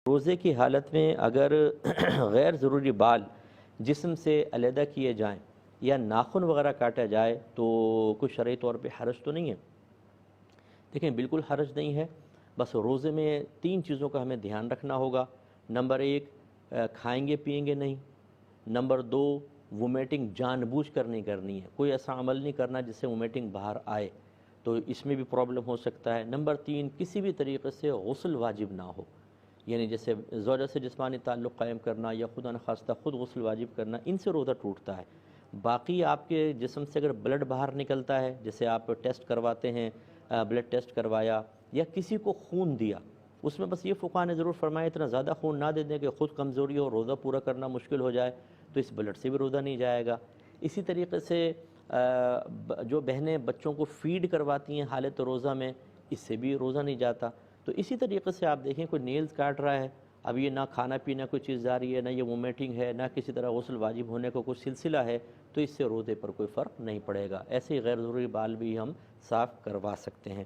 روزے کی حالت میں اگر غیر ضروری بال جسم سے علیحدہ کیے جائیں یا ناخن وغیرہ کاٹا جائے تو کوئی شرعی طور پہ حرج تو نہیں ہے؟ دیکھیں، بالکل حرج نہیں ہے. بس روزے میں 3 چیزوں کا ہمیں دھیان رکھنا ہوگا. نمبر 1، کھائیں گے پئیں گے نہیں. نمبر 2، وومیٹنگ جان بوجھ کر نہیں کرنی ہے. کوئی ایسا عمل نہیں کرنا جس سے وومیٹنگ باہر آئے، تو اس میں بھی پرابلم ہو سکتا ہے. نمبر 3، کسی بھی طریقے سے غسل واجب نہ ہو، یعنی جیسے زوجہ سے جسمانی تعلق قائم کرنا یا خدا نخواستہ خود غسل واجب کرنا، ان سے روزہ ٹوٹتا ہے. باقی آپ کے جسم سے اگر بلڈ باہر نکلتا ہے، جیسے آپ ٹیسٹ کرواتے ہیں، بلڈ ٹیسٹ کروایا یا کسی کو خون دیا، اس میں بس یہ فقہاء نے ضرور فرمایا اتنا زیادہ خون نہ دے دیں کہ خود کمزوری ہو، روزہ پورا کرنا مشکل ہو جائے، تو اس بلڈ سے بھی روزہ نہیں جائے گا. اسی طریقے سے جو بہنیں بچوں کو فیڈ کرواتی ہیں حالت روزہ میں، اس سے بھی روزہ نہیں جاتا. تو اسی طریقے سے آپ دیکھیں، کوئی نیلز کاٹ رہا ہے، اب یہ نہ کھانا پینا کوئی چیز جاری ہے، نہ یہ وومیٹنگ ہے، نہ کسی طرح غسل واجب ہونے کا کوئی سلسلہ ہے، تو اس سے روزے پر کوئی فرق نہیں پڑے گا. ایسے ہی غیر ضروری بال بھی ہم صاف کروا سکتے ہیں.